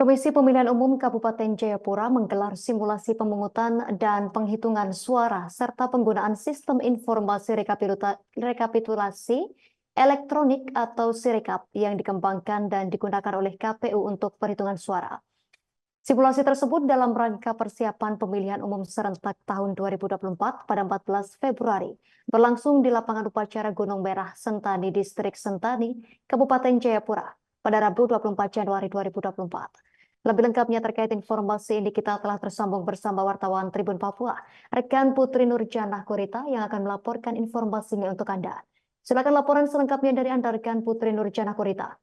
Komisi Pemilihan Umum Kabupaten Jayapura menggelar simulasi pemungutan dan penghitungan suara serta penggunaan sistem informasi rekapitulasi elektronik atau Sirekap yang dikembangkan dan digunakan oleh KPU untuk perhitungan suara. Simulasi tersebut dalam rangka persiapan pemilihan umum serentak tahun 2024 pada 14 Februari berlangsung di lapangan upacara Gunung Merah Sentani, Distrik Sentani, Kabupaten Jayapura pada Rabu 24 Januari 2024. Lebih lengkapnya terkait informasi ini kita telah tersambung bersama wartawan Tribun Papua, rekan Putri Nurjana Kurita yang akan melaporkan informasinya untuk Anda. Silakan laporan selengkapnya dari Anda rekan Putri Nurjana Kurita.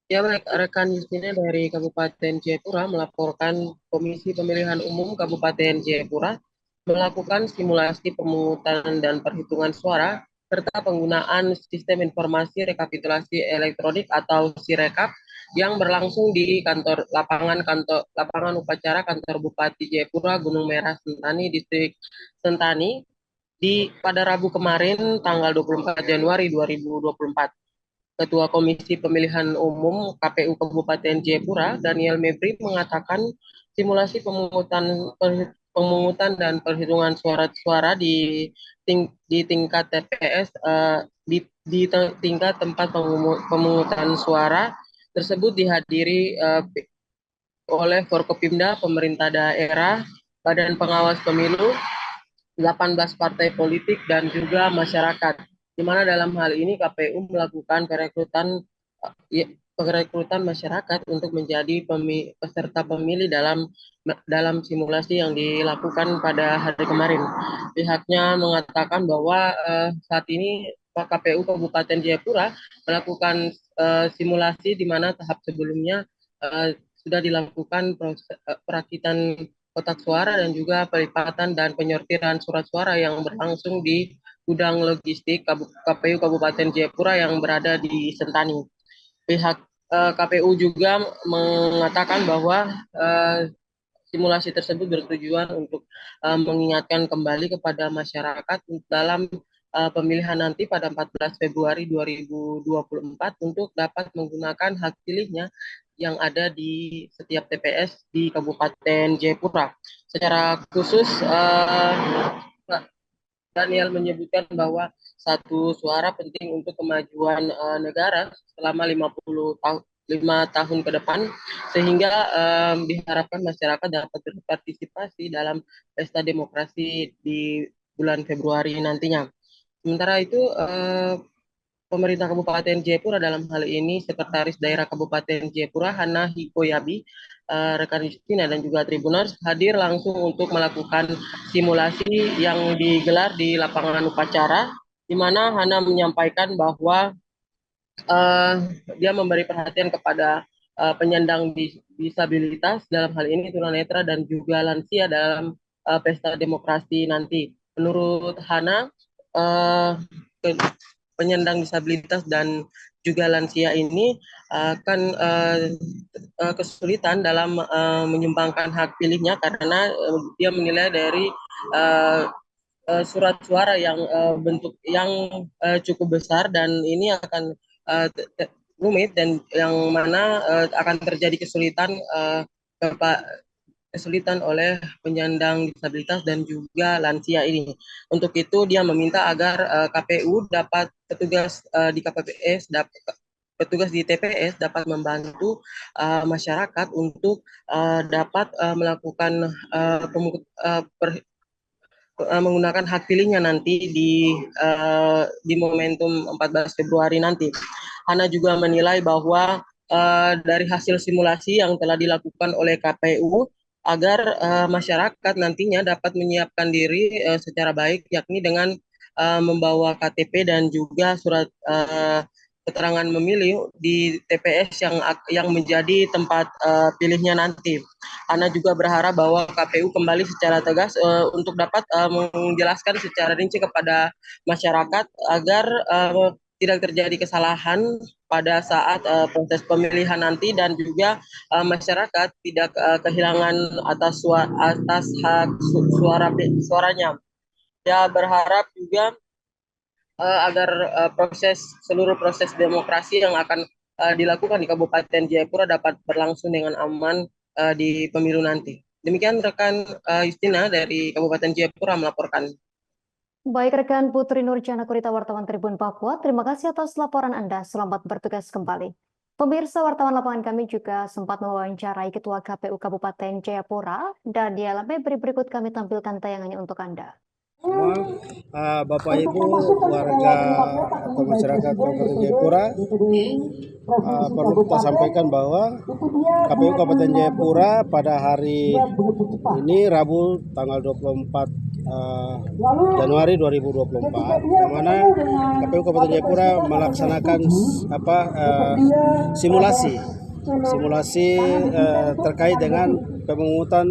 Ya, baik, rekan Justina dari Kabupaten Jayapura melaporkan Komisi Pemilihan Umum Kabupaten Jayapura melakukan simulasi pemungutan dan perhitungan suara serta penggunaan sistem informasi rekapitulasi elektronik atau Sirekap yang berlangsung di lapangan upacara kantor Bupati Jayapura Gunung Merah Sentani Distrik Sentani pada Rabu kemarin tanggal 24 Januari 2024. Ketua Komisi Pemilihan Umum KPU Kabupaten Jayapura, Daniel Mebri, mengatakan simulasi pemungutan dan perhitungan suara di tingkat TPS di tingkat tempat pemungutan suara tersebut dihadiri oleh Forkopimda, pemerintah daerah, Badan Pengawas Pemilu, 18 partai politik dan juga masyarakat, di mana dalam hal ini KPU melakukan perekrutan masyarakat untuk menjadi peserta pemilih dalam simulasi yang dilakukan pada hari kemarin. Pihaknya mengatakan bahwa saat ini KPU Kabupaten Jayapura melakukan simulasi di mana tahap sebelumnya sudah dilakukan perakitan kotak suara dan juga pelipatan dan penyortiran surat suara yang berlangsung di gudang logistik KPU Kabupaten Jayapura yang berada di Sentani. Pihak KPU juga mengatakan bahwa simulasi tersebut bertujuan untuk mengingatkan kembali kepada masyarakat dalam pemilihan nanti pada 14 Februari 2024 untuk dapat menggunakan hak pilihnya yang ada di setiap TPS di Kabupaten Jayapura. Secara khusus, Daniel menyebutkan bahwa satu suara penting untuk kemajuan negara selama 5 tahun ke depan, sehingga diharapkan masyarakat dapat berpartisipasi dalam pesta demokrasi di bulan Februari nantinya. Sementara itu, pemerintah Kabupaten Jayapura dalam hal ini Sekretaris Daerah Kabupaten Jayapura Hana Hikoyabi, rekan Justina dan juga Tribuners hadir langsung untuk melakukan simulasi yang digelar di lapangan upacara, di mana Hana menyampaikan bahwa uh, dia memberi perhatian kepada penyandang disabilitas dalam hal ini tunanetra dan juga lansia dalam pesta demokrasi nanti. Menurut Hana, uh, penyandang disabilitas dan juga lansia ini akan kesulitan dalam menyumbangkan hak pilihnya karena dia menilai dari uh, surat suara yang bentuk yang cukup besar dan ini akan rumit dan yang mana akan terjadi kesulitan oleh penyandang disabilitas dan juga lansia ini. Untuk itu dia meminta agar KPU dapat petugas di TPS dapat membantu masyarakat untuk dapat melakukan menggunakan hak pilihnya nanti di momentum 14 Februari nanti. Hana juga menilai bahwa dari hasil simulasi yang telah dilakukan oleh KPU agar masyarakat nantinya dapat menyiapkan diri secara baik, yakni dengan membawa KTP dan juga surat keterangan memilih di TPS yang menjadi tempat pilihnya nanti. Ana juga berharap bahwa KPU kembali secara tegas untuk dapat menjelaskan secara rinci kepada masyarakat agar tidak terjadi kesalahan pada saat proses pemilihan nanti dan juga masyarakat tidak kehilangan atas hak suaranya. Dia berharap juga agar seluruh proses demokrasi yang akan dilakukan di Kabupaten Jayapura dapat berlangsung dengan aman di pemilu nanti. Demikian rekan Justina dari Kabupaten Jayapura melaporkan. Baik rekan Putri Nurjana Kurita wartawan Tribun Papua, terima kasih atas laporan Anda. Selamat bertugas kembali. Pemirsa wartawan lapangan kami juga sempat mewawancarai Ketua KPU Kabupaten Jayapura dan di dalamnya berikut kami tampilkan tayangannya untuk Anda. Bapak Ibu warga atau masyarakat Kabupaten Jayapura, perlu kita sampaikan bahwa KPU Kabupaten Jayapura pada hari ini Rabu tanggal 24 Januari 2024, yang mana KPU Kabupaten Jayapura melaksanakan simulasi terkait dengan pemungutan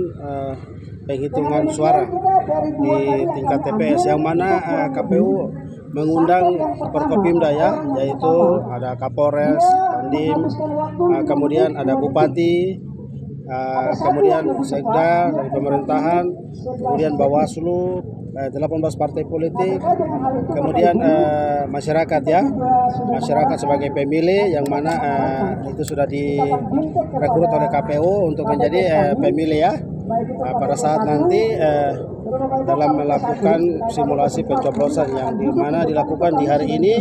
penghitungan suara di tingkat TPS, yang mana KPU mengundang Forkopimda yaitu ada Kapolres, Dandim, kemudian ada Bupati, kemudian Sekda dari pemerintahan, kemudian Bawaslu, 18 partai politik, kemudian masyarakat sebagai pemilih, yang mana itu sudah direkrut oleh KPU untuk menjadi pemilih pada saat nanti dalam melakukan simulasi pencoblosan yang dimana dilakukan di hari ini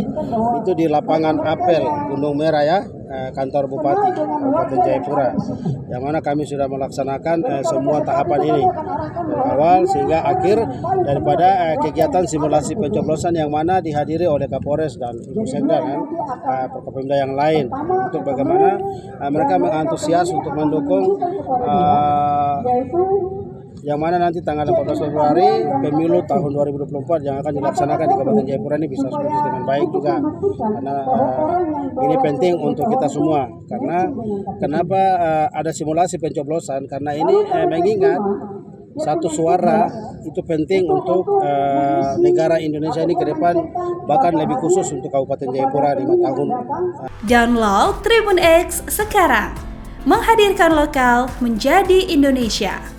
itu di lapangan apel Gunung Merah kantor Bupati Kabupaten Jayapura, yang mana kami sudah melaksanakan semua tahapan ini dari awal sehingga akhir daripada kegiatan simulasi pencoblosan, yang mana dihadiri oleh Kapolres dan Ibu Sekda dan Forkopimda yang lain, untuk bagaimana mereka mengantusias untuk mendukung yang mana nanti tanggal 14 Februari pemilu tahun 2024 yang akan dilaksanakan di Kabupaten Jayapura ini bisa sukses dengan baik juga, karena ini penting untuk kita semua. Karena kenapa ada simulasi pencoblosan? Karena ini mengingat satu suara itu penting untuk negara Indonesia ini ke depan, bahkan lebih khusus untuk Kabupaten Jayapura 5 tahun. Download Tribun X sekarang, menghadirkan lokal menjadi Indonesia.